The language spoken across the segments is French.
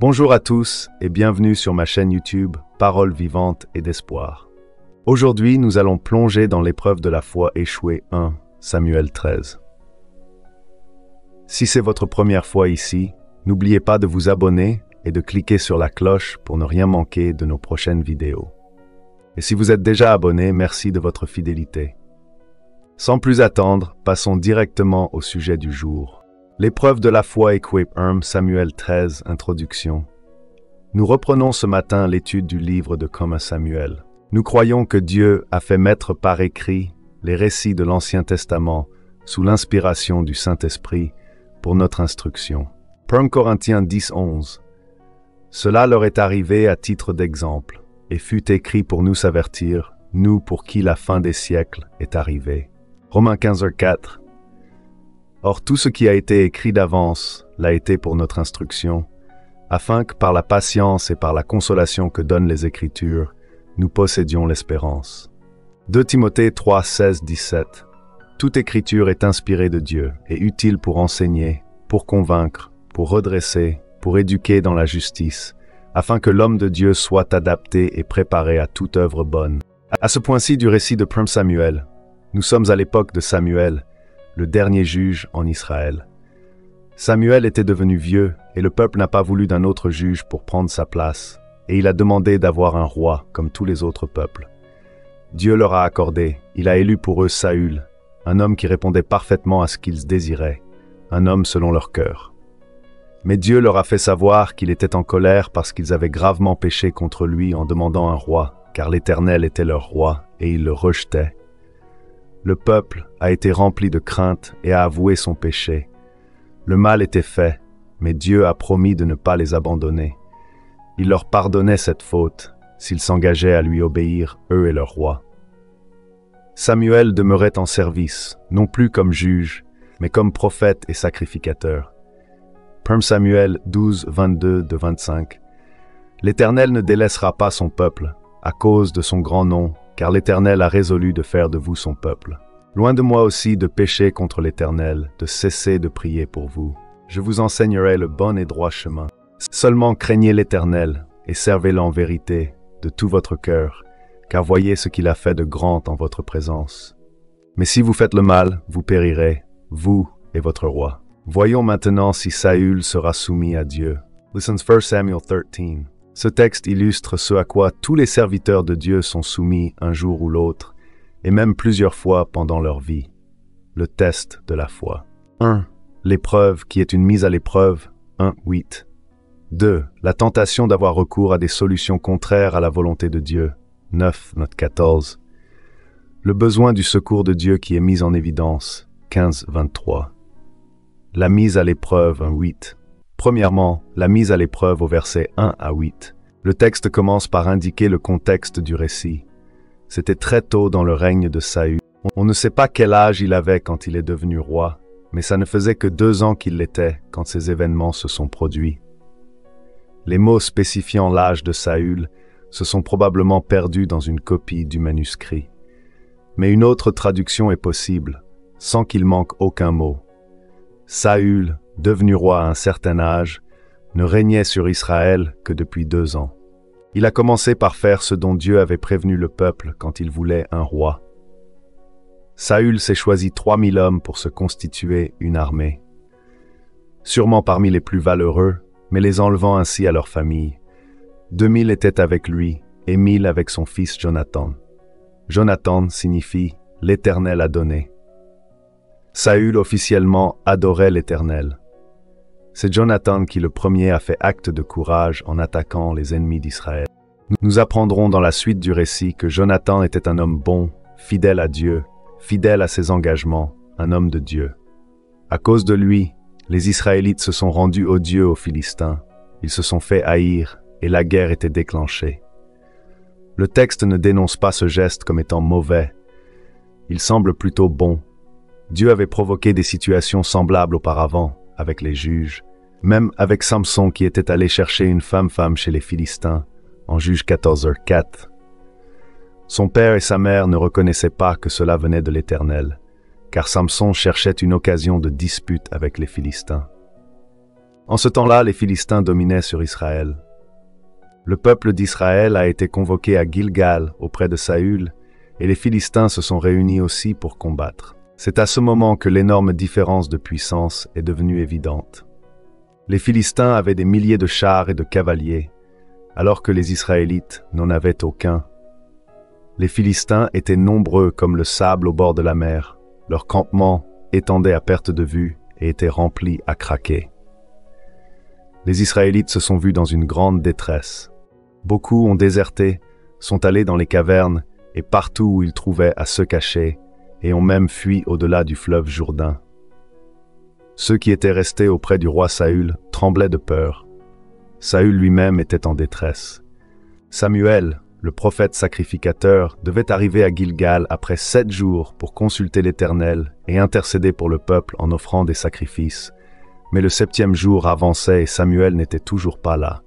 Bonjour à tous et bienvenue sur ma chaîne YouTube Paroles vivantes et d'espoir. Aujourd'hui, nous allons plonger dans l'épreuve de la foi échouée 1 Samuel 13. Si c'est votre première fois ici, n'oubliez pas de vous abonner et de cliquer sur la cloche pour ne rien manquer de nos prochaines vidéos. Et si vous êtes déjà abonné, merci de votre fidélité. Sans plus attendre, passons directement au sujet du jour. L'épreuve de la foi échouée 1 Samuel 13, introduction. Nous reprenons ce matin l'étude du livre de 1 Samuel. Nous croyons que Dieu a fait mettre par écrit les récits de l'Ancien Testament sous l'inspiration du Saint-Esprit pour notre instruction. 1 Corinthiens 10, 11. Cela leur est arrivé à titre d'exemple, et fut écrit pour nous avertir, nous pour qui la fin des siècles est arrivée. Romains 15, 4. Or tout ce qui a été écrit d'avance l'a été pour notre instruction, afin que par la patience et par la consolation que donnent les Écritures, nous possédions l'espérance. 2 Timothée 3, 16, 17. Toute Écriture est inspirée de Dieu et utile pour enseigner, pour convaincre, pour redresser, pour éduquer dans la justice, afin que l'homme de Dieu soit adapté et préparé à toute œuvre bonne. À ce point-ci du récit de 1 Samuel, nous sommes à l'époque de Samuel, le dernier juge en Israël. Samuel était devenu vieux et le peuple n'a pas voulu d'un autre juge pour prendre sa place, et il a demandé d'avoir un roi comme tous les autres peuples. Dieu leur a accordé, il a élu pour eux Saül, un homme qui répondait parfaitement à ce qu'ils désiraient, un homme selon leur cœur. Mais Dieu leur a fait savoir qu'il était en colère parce qu'ils avaient gravement péché contre lui en demandant un roi, car l'Éternel était leur roi et ils le rejetaient. Le peuple a été rempli de crainte et a avoué son péché. Le mal était fait, mais Dieu a promis de ne pas les abandonner. Il leur pardonnait cette faute s'ils s'engageaient à lui obéir, eux et leur roi. Samuel demeurait en service, non plus comme juge, mais comme prophète et sacrificateur. 1 Samuel 12, 22-25. L'Éternel ne délaissera pas son peuple, à cause de son grand nom, car l'Éternel a résolu de faire de vous son peuple. Loin de moi aussi de pécher contre l'Éternel, de cesser de prier pour vous. Je vous enseignerai le bon et droit chemin. Seulement craignez l'Éternel et servez-le en vérité de tout votre cœur, car voyez ce qu'il a fait de grand en votre présence. Mais si vous faites le mal, vous périrez, vous et votre roi. Voyons maintenant si Saül sera soumis à Dieu. Listen 1 Samuel 13. Ce texte illustre ce à quoi tous les serviteurs de Dieu sont soumis un jour ou l'autre, et même plusieurs fois pendant leur vie. Le test de la foi. 1. L'épreuve qui est une mise à l'épreuve, 1, 8. 2. La tentation d'avoir recours à des solutions contraires à la volonté de Dieu, 9, note 14. Le besoin du secours de Dieu qui est mis en évidence, 15, 23. La mise à l'épreuve, 1, 8. Premièrement, la mise à l'épreuve au verset 1 à 8. Le texte commence par indiquer le contexte du récit. C'était très tôt dans le règne de Saül. On ne sait pas quel âge il avait quand il est devenu roi, mais ça ne faisait que 2 ans qu'il l'était quand ces événements se sont produits. Les mots spécifiant l'âge de Saül se sont probablement perdus dans une copie du manuscrit. Mais une autre traduction est possible, sans qu'il manque aucun mot. Saül, devenu roi à un certain âge, ne régnait sur Israël que depuis 2 ans. Il a commencé par faire ce dont Dieu avait prévenu le peuple quand il voulait un roi. Saül s'est choisi 3000 hommes pour se constituer une armée. Sûrement parmi les plus valeureux, mais les enlevant ainsi à leur famille. 2000 étaient avec lui et 1000 avec son fils Jonathan. Jonathan signifie « l'Éternel a donné ». Saül officiellement adorait l'Éternel. C'est Jonathan qui le premier a fait acte de courage en attaquant les ennemis d'Israël. Nous apprendrons dans la suite du récit que Jonathan était un homme bon, fidèle à Dieu, fidèle à ses engagements, un homme de Dieu. À cause de lui, les Israélites se sont rendus odieux aux Philistins, ils se sont fait haïr et la guerre était déclenchée. Le texte ne dénonce pas ce geste comme étant mauvais, il semble plutôt bon. Dieu avait provoqué des situations semblables auparavant, avec les juges, même avec Samson qui était allé chercher une femme chez les Philistins, en Juge 14h4. Son père et sa mère ne reconnaissaient pas que cela venait de l'Éternel, car Samson cherchait une occasion de dispute avec les Philistins. En ce temps-là, les Philistins dominaient sur Israël. Le peuple d'Israël a été convoqué à Gilgal auprès de Saül, et les Philistins se sont réunis aussi pour combattre. C'est à ce moment que l'énorme différence de puissance est devenue évidente. Les Philistins avaient des milliers de chars et de cavaliers, alors que les Israélites n'en avaient aucun. Les Philistins étaient nombreux comme le sable au bord de la mer. Leur campement étendait à perte de vue et était rempli à craquer. Les Israélites se sont vus dans une grande détresse. Beaucoup ont déserté, sont allés dans les cavernes et partout où ils trouvaient à se cacher, et ont même fui au-delà du fleuve Jourdain. Ceux qui étaient restés auprès du roi Saül tremblaient de peur. Saül lui-même était en détresse. Samuel, le prophète sacrificateur, devait arriver à Gilgal après 7 jours pour consulter l'Éternel et intercéder pour le peuple en offrant des sacrifices. Mais le 7e jour avançait et Samuel n'était toujours pas là.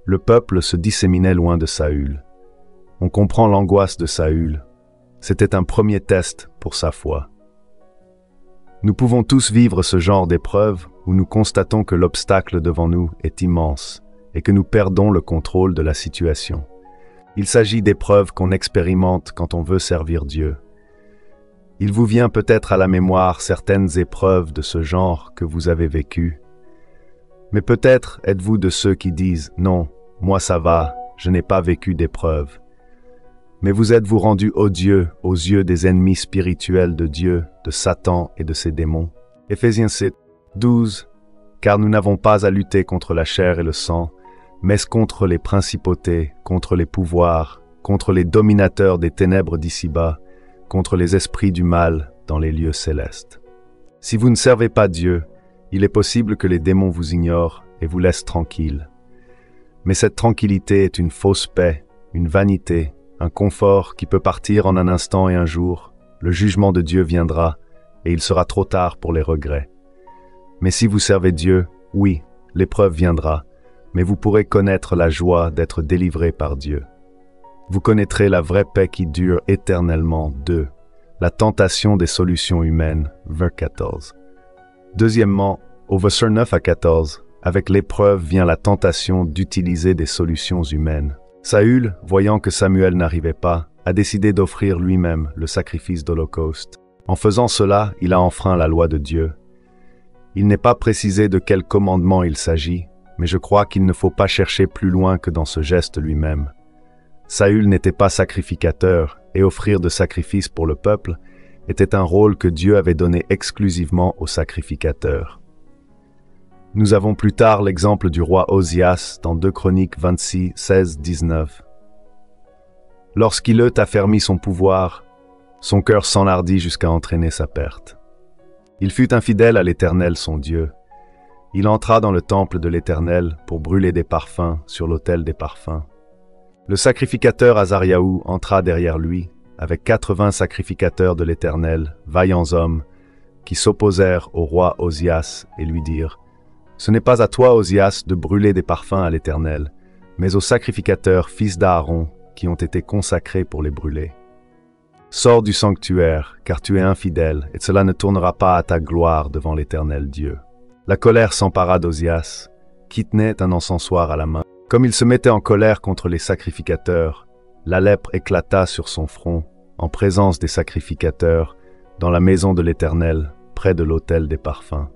Le peuple se disséminait loin de Saül. On comprend l'angoisse de Saül. C'était un premier test pour sa foi. Nous pouvons tous vivre ce genre d'épreuve où nous constatons que l'obstacle devant nous est immense et que nous perdons le contrôle de la situation. Il s'agit d'épreuves qu'on expérimente quand on veut servir Dieu. Il vous vient peut-être à la mémoire certaines épreuves de ce genre que vous avez vécues. Mais peut-être êtes-vous de ceux qui disent « Non, moi ça va, je n'ai pas vécu d'épreuve ». Mais vous êtes-vous rendu odieux aux yeux des ennemis spirituels de Dieu, de Satan et de ses démons? Éphésiens 7, 12. Car nous n'avons pas à lutter contre la chair et le sang, mais contre les principautés, contre les pouvoirs, contre les dominateurs des ténèbres d'ici-bas, contre les esprits du mal dans les lieux célestes. Si vous ne servez pas Dieu, il est possible que les démons vous ignorent et vous laissent tranquille. Mais cette tranquillité est une fausse paix, une vanité, un confort qui peut partir en un instant et un jour. Le jugement de Dieu viendra et il sera trop tard pour les regrets. Mais si vous servez Dieu, oui, l'épreuve viendra, mais vous pourrez connaître la joie d'être délivré par Dieu. Vous connaîtrez la vraie paix qui dure éternellement. 2. La tentation des solutions humaines. Vers 14. Deuxièmement, au verset 9 à 14, avec l'épreuve vient la tentation d'utiliser des solutions humaines. Saül, voyant que Samuel n'arrivait pas, a décidé d'offrir lui-même le sacrifice d'Holocauste. En faisant cela, il a enfreint la loi de Dieu. Il n'est pas précisé de quel commandement il s'agit, mais je crois qu'il ne faut pas chercher plus loin que dans ce geste lui-même. Saül n'était pas sacrificateur, et offrir de sacrifices pour le peuple était un rôle que Dieu avait donné exclusivement aux sacrificateurs. Nous avons plus tard l'exemple du roi Osias dans 2 Chroniques 26, 16, 19. Lorsqu'il eut affermi son pouvoir, son cœur s'enlardit jusqu'à entraîner sa perte. Il fut infidèle à l'Éternel son Dieu. Il entra dans le temple de l'Éternel pour brûler des parfums sur l'autel des parfums. Le sacrificateur Azariahu entra derrière lui, avec 80 sacrificateurs de l'Éternel, vaillants hommes, qui s'opposèrent au roi Osias et lui dirent « Ce n'est pas à toi, Osias, de brûler des parfums à l'Éternel, mais aux sacrificateurs, fils d'Aaron, qui ont été consacrés pour les brûler. Sors du sanctuaire, car tu es infidèle, et cela ne tournera pas à ta gloire devant l'Éternel Dieu. » La colère s'empara d'Osias, qui tenait un encensoir à la main. Comme il se mettait en colère contre les sacrificateurs, la lèpre éclata sur son front, en présence des sacrificateurs, dans la maison de l'Éternel, près de l'autel des parfums.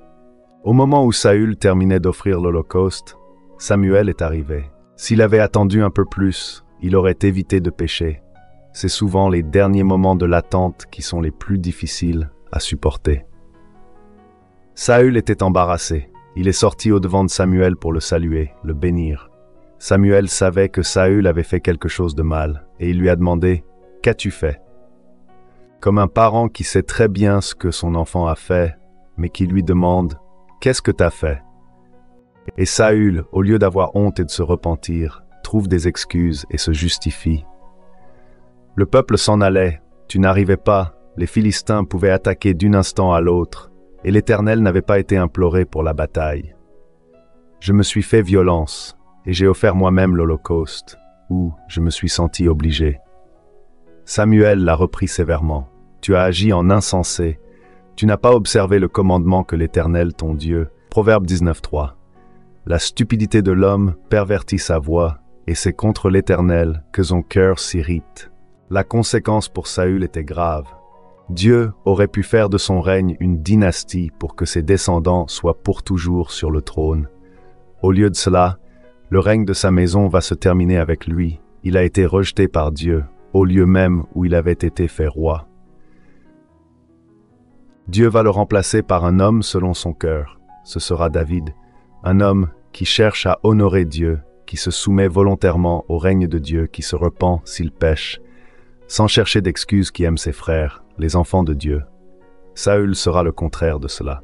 Au moment où Saül terminait d'offrir l'Holocauste, Samuel est arrivé. S'il avait attendu un peu plus, il aurait évité de pécher. C'est souvent les derniers moments de l'attente qui sont les plus difficiles à supporter. Saül était embarrassé. Il est sorti au-devant de Samuel pour le saluer, le bénir. Samuel savait que Saül avait fait quelque chose de mal, et il lui a demandé « Qu'as-tu fait » Comme un parent qui sait très bien ce que son enfant a fait, mais qui lui demande « Qu'est-ce que t'as fait » Et Saül, au lieu d'avoir honte et de se repentir, trouve des excuses et se justifie. Le peuple s'en allait, tu n'arrivais pas, les Philistins pouvaient attaquer d'un instant à l'autre, et l'Éternel n'avait pas été imploré pour la bataille. Je me suis fait violence, et j'ai offert moi-même l'Holocauste, où je me suis senti obligé. Samuel l'a repris sévèrement. Tu as agi en insensé. Tu n'as pas observé le commandement que l'Éternel, ton Dieu, Proverbe 19.3, La stupidité de l'homme pervertit sa voie, et c'est contre l'Éternel que son cœur s'irrite. La conséquence pour Saül était grave. Dieu aurait pu faire de son règne une dynastie pour que ses descendants soient pour toujours sur le trône. Au lieu de cela, le règne de sa maison va se terminer avec lui. Il a été rejeté par Dieu, au lieu même où il avait été fait roi. Dieu va le remplacer par un homme selon son cœur. Ce sera David, un homme qui cherche à honorer Dieu, qui se soumet volontairement au règne de Dieu, qui se repent s'il pêche, sans chercher d'excuses, qui aime ses frères, les enfants de Dieu. Saül sera le contraire de cela.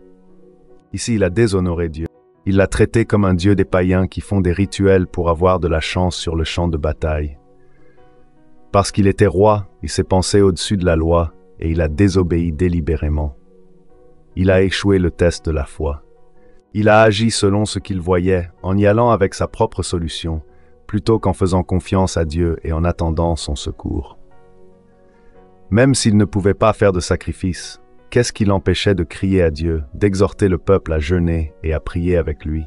Ici, il a déshonoré Dieu. Il l'a traité comme un dieu des païens qui font des rituels pour avoir de la chance sur le champ de bataille. Parce qu'il était roi, il s'est pensé au-dessus de la loi et il a désobéi délibérément. Il a échoué le test de la foi. Il a agi selon ce qu'il voyait, en y allant avec sa propre solution, plutôt qu'en faisant confiance à Dieu et en attendant son secours. Même s'il ne pouvait pas faire de sacrifice, qu'est-ce qui l'empêchait de crier à Dieu, d'exhorter le peuple à jeûner et à prier avec lui?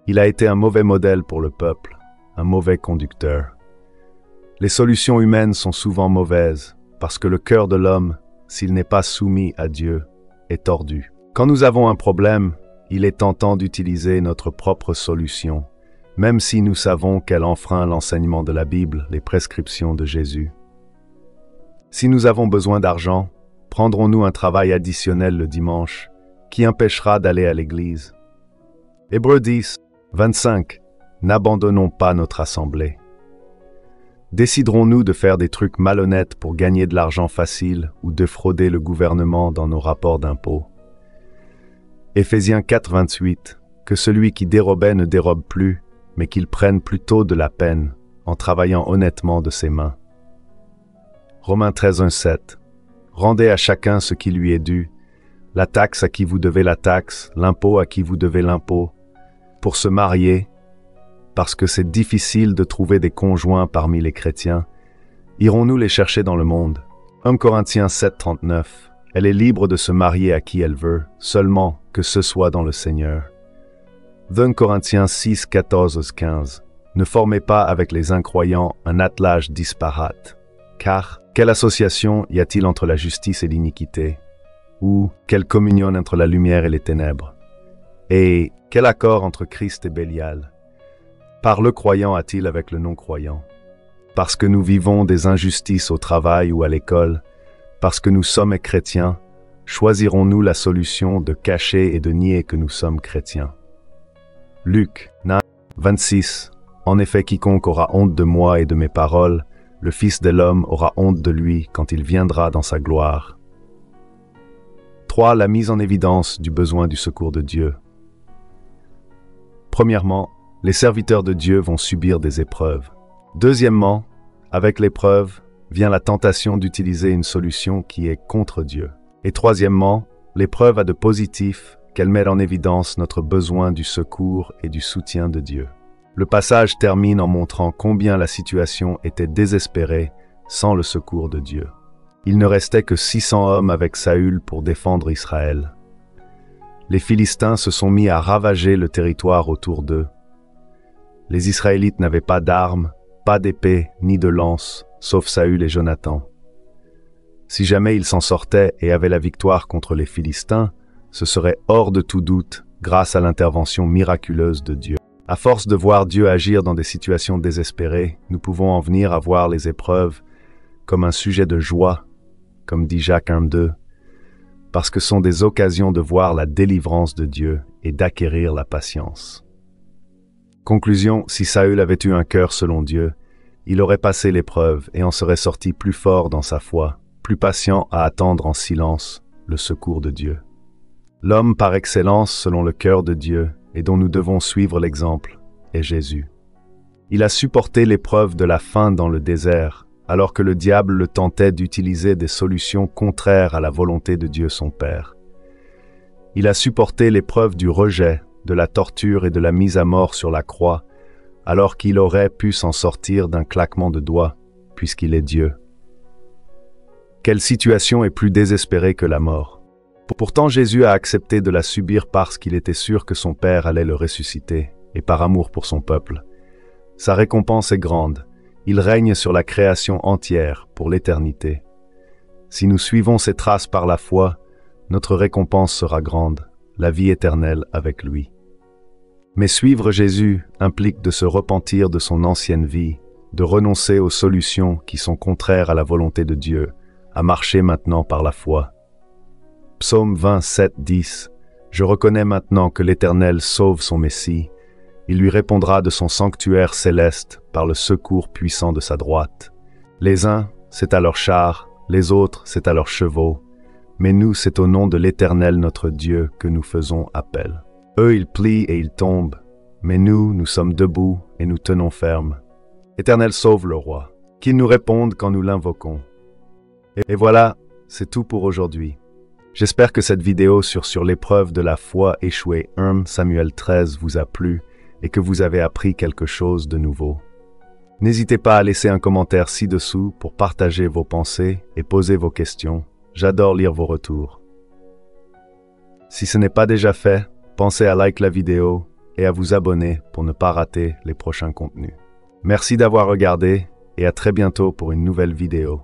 Il a été un mauvais modèle pour le peuple, un mauvais conducteur. Les solutions humaines sont souvent mauvaises, parce que le cœur de l'homme, s'il n'est pas soumis à Dieu, est tordu. Quand nous avons un problème, il est tentant d'utiliser notre propre solution, même si nous savons qu'elle enfreint l'enseignement de la Bible, les prescriptions de Jésus. Si nous avons besoin d'argent, prendrons-nous un travail additionnel le dimanche, qui empêchera d'aller à l'église? Hébreux 10, 25. N'abandonnons pas notre assemblée. Déciderons-nous de faire des trucs malhonnêtes pour gagner de l'argent facile ou de frauder le gouvernement dans nos rapports d'impôts? Éphésiens 4, 28. Que celui qui dérobait ne dérobe plus, mais qu'il prenne plutôt de la peine, en travaillant honnêtement de ses mains. Romains 13, 1, 7. Rendez à chacun ce qui lui est dû, la taxe à qui vous devez la taxe, l'impôt à qui vous devez l'impôt, pour se marier, parce que c'est difficile de trouver des conjoints parmi les chrétiens. Irons-nous les chercher dans le monde? 1 Corinthiens 7, 39. Elle est libre de se marier à qui elle veut, seulement que ce soit dans le Seigneur. 2 Corinthiens 6, 14, 15. Ne formez pas avec les incroyants un attelage disparate, car quelle association y a-t-il entre la justice et l'iniquité? Ou quelle communion entre la lumière et les ténèbres? Et quel accord entre Christ et Bélial? Par le croyant a-t-il avec le non-croyant? Parce que nous vivons des injustices au travail ou à l'école, parce que nous sommes chrétiens, choisirons-nous la solution de cacher et de nier que nous sommes chrétiens? Luc 9, 26. En effet, quiconque aura honte de moi et de mes paroles, le Fils de l'homme aura honte de lui quand il viendra dans sa gloire. 3. La mise en évidence du besoin du secours de Dieu. Premièrement, les serviteurs de Dieu vont subir des épreuves. Deuxièmement, avec l'épreuve, vient la tentation d'utiliser une solution qui est contre Dieu. Et troisièmement, l'épreuve a de positif qu'elle met en évidence notre besoin du secours et du soutien de Dieu. Le passage termine en montrant combien la situation était désespérée sans le secours de Dieu. Il ne restait que 600 hommes avec Saül pour défendre Israël. Les Philistins se sont mis à ravager le territoire autour d'eux. Les Israélites n'avaient pas d'armes, pas d'épée ni de lance, sauf Saül et Jonathan. Si jamais ils s'en sortaient et avaient la victoire contre les Philistins, ce serait hors de tout doute grâce à l'intervention miraculeuse de Dieu. À force de voir Dieu agir dans des situations désespérées, nous pouvons en venir à voir les épreuves comme un sujet de joie, comme dit Jacques 1:2, parce que ce sont des occasions de voir la délivrance de Dieu et d'acquérir la patience. Conclusion, si Saül avait eu un cœur selon Dieu, il aurait passé l'épreuve et en serait sorti plus fort dans sa foi, plus patient à attendre en silence le secours de Dieu. L'homme par excellence selon le cœur de Dieu et dont nous devons suivre l'exemple est Jésus. Il a supporté l'épreuve de la faim dans le désert, alors que le diable le tentait d'utiliser des solutions contraires à la volonté de Dieu son Père. Il a supporté l'épreuve du rejet, de la torture et de la mise à mort sur la croix, alors qu'il aurait pu s'en sortir d'un claquement de doigts, puisqu'il est Dieu. Quelle situation est plus désespérée que la mort? Pourtant Jésus a accepté de la subir parce qu'il était sûr que son Père allait le ressusciter, et par amour pour son peuple. Sa récompense est grande, il règne sur la création entière pour l'éternité. Si nous suivons ses traces par la foi, notre récompense sera grande, la vie éternelle avec lui. Mais suivre Jésus implique de se repentir de son ancienne vie, de renoncer aux solutions qui sont contraires à la volonté de Dieu, à marcher maintenant par la foi. Psaume 27, 10. Je reconnais maintenant que l'Éternel sauve son Messie. Il lui répondra de son sanctuaire céleste par le secours puissant de sa droite. Les uns, c'est à leurs chars, les autres, c'est à leurs chevaux. Mais nous, c'est au nom de l'Éternel notre Dieu que nous faisons appel. Eux, ils plient et ils tombent, mais nous, nous sommes debout et nous tenons ferme. Éternel, sauve le roi, qu'il nous réponde quand nous l'invoquons. Et voilà, c'est tout pour aujourd'hui. J'espère que cette vidéo sur l'épreuve de la foi échouée 1 Samuel 13 vous a plu et que vous avez appris quelque chose de nouveau. N'hésitez pas à laisser un commentaire ci-dessous pour partager vos pensées et poser vos questions. J'adore lire vos retours. Si ce n'est pas déjà fait, pensez à liker la vidéo et à vous abonner pour ne pas rater les prochains contenus. Merci d'avoir regardé et à très bientôt pour une nouvelle vidéo.